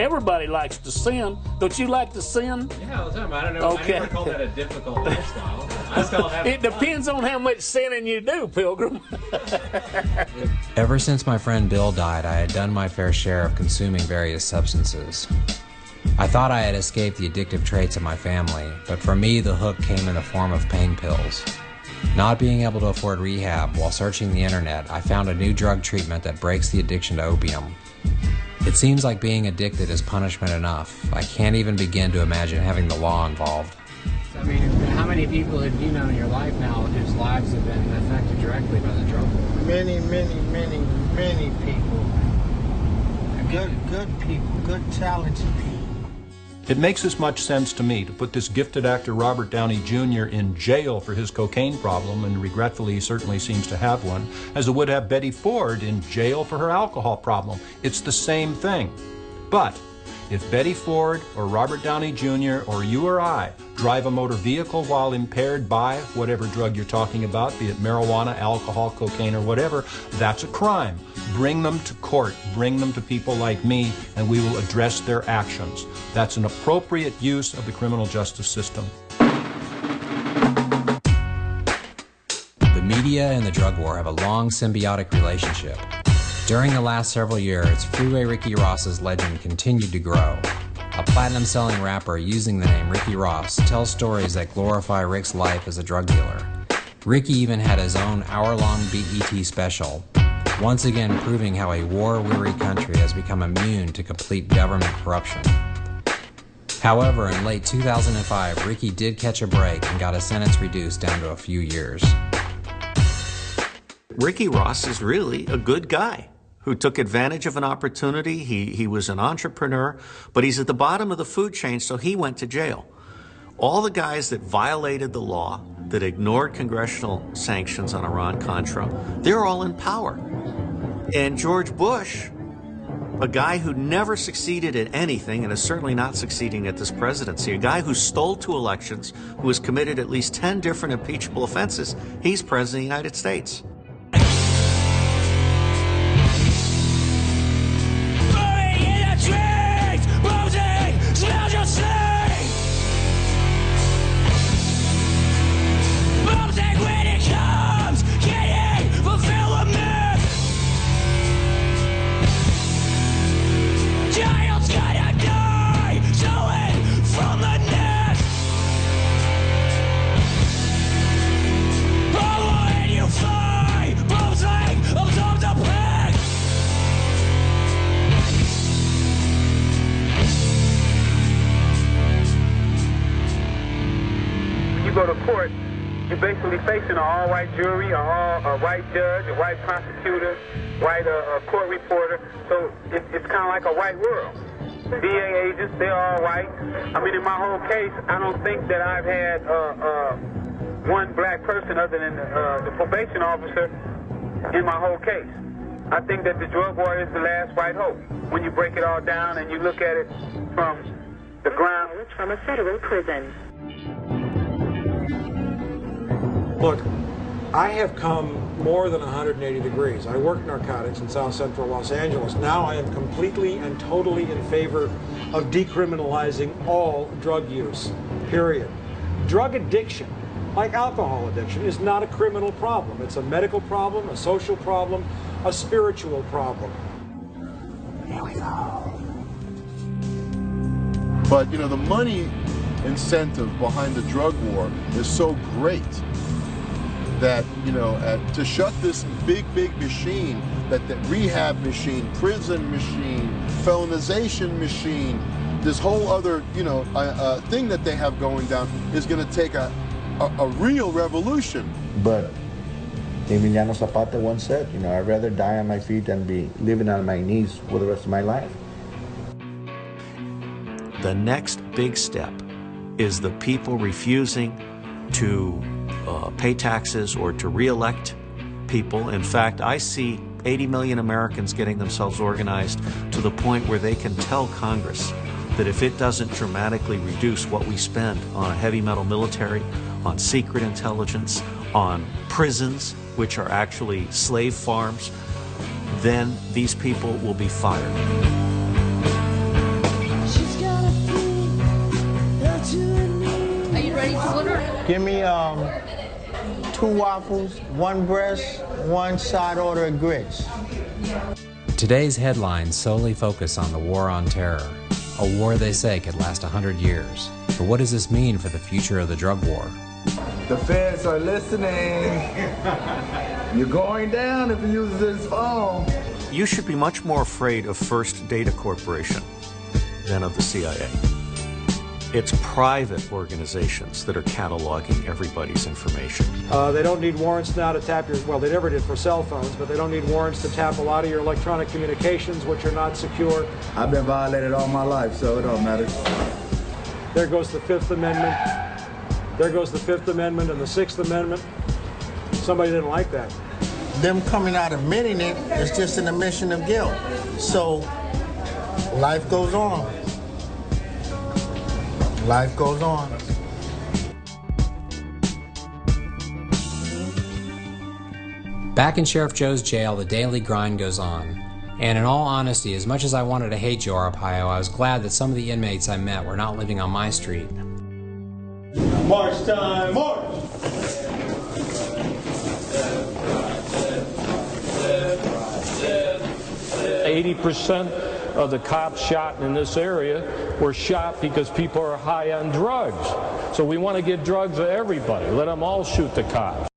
Everybody likes to sin. Don't you like to sin? Yeah, all the time. I don't know. Okay. I never call that a difficult lifestyle. I still have It depends on how much sinning you do, Pilgrim. Ever since my friend Bill died, I had done my fair share of consuming various substances. I thought I had escaped the addictive traits of my family, but for me the hook came in the form of pain pills. Not being able to afford rehab, while searching the internet, I found a new drug treatment that breaks the addiction to opium. It seems like being addicted is punishment enough. I can't even begin to imagine having the law involved. I mean, how many people have you known in your life now whose lives have been affected directly by the drug war? Many people. Good people, good talented people. It makes as much sense to me to put this gifted actor Robert Downey Jr. in jail for his cocaine problem, and regretfully he certainly seems to have one, as it would have Betty Ford in jail for her alcohol problem. It's the same thing. But if Betty Ford or Robert Downey Jr. or you or I drive a motor vehicle while impaired by whatever drug you're talking about, be it marijuana, alcohol, cocaine, or whatever, that's a crime. Bring them to court, bring them to people like me, and we will address their actions. That's an appropriate use of the criminal justice system. The media and the drug war have a long symbiotic relationship. During the last several years, Freeway Ricky Ross's legend continued to grow. A platinum-selling rapper using the name Ricky Ross tells stories that glorify Rick's life as a drug dealer. Ricky even had his own hour-long BET special, once again proving how a war-weary country has become immune to complete government corruption. However, in late 2005, Ricky did catch a break and got his sentence reduced down to a few years. Ricky Ross is really a good guy who took advantage of an opportunity. He was an entrepreneur, but he's at the bottom of the food chain, so he went to jail. All the guys that violated the law, that ignored congressional sanctions on Iran-Contra, they're all in power. And George Bush, a guy who never succeeded at anything and is certainly not succeeding at this presidency, a guy who stole 2 elections, who has committed at least 10 different impeachable offenses, he's president of the United States. Facing an all-white jury, a white judge, a white prosecutor, white court reporter. So it's kind of like a white world. DA agents, they're all white. I mean, in my whole case, I don't think that I've had one black person other than the probation officer in my whole case. I think that the drug war is the last white hope. When you break it all down and you look at it from the ground. From a federal prison. Look, I have come more than 180 degrees. I worked narcotics in South Central Los Angeles. Now I am completely and totally in favor of decriminalizing all drug use, period. Drug addiction, like alcohol addiction, is not a criminal problem. It's a medical problem, a social problem, a spiritual problem. Here we go. But, you know, the money incentive behind the drug war is so great that, you know, to shut this big machine, that rehab machine, prison machine, felonization machine, this whole other, you know, thing that they have going down is going to take a real revolution. But Emiliano Zapata once said, you know, I'd rather die on my feet than be living on my knees for the rest of my life. The next big step is the people refusing to pay taxes or to re-elect people. In fact, I see 80 million Americans getting themselves organized to the point where they can tell Congress that if it doesn't dramatically reduce what we spend on a heavy metal military, on secret intelligence, on prisons, which are actually slave farms, then these people will be fired. Give me 2 waffles, 1 breast, 1 side order of grits. Today's headlines solely focus on the war on terror, a war they say could last 100 years. But what does this mean for the future of the drug war? The feds are listening. You're going down if you use this phone. You should be much more afraid of First Data Corporation than of the CIA. It's private organizations that are cataloging everybody's information. They don't need warrants now to tap your, well, they never did for cell phones, but they don't need warrants to tap a lot of your electronic communications, which are not secure. I've been violated all my life, so it don't matter. There goes the Fifth Amendment. There goes the Fifth Amendment and the Sixth Amendment. Somebody didn't like that. Them coming out admitting it is just an admission of guilt. So life goes on. Life goes on. Back in Sheriff Joe's jail, the daily grind goes on. And in all honesty, as much as I wanted to hate Joe Arpaio, I was glad that some of the inmates I met were not living on my street. March time, march! 80% of the cops shot in this area were shot because people are high on drugs. So we want to get drugs to everybody. Let them all shoot the cops.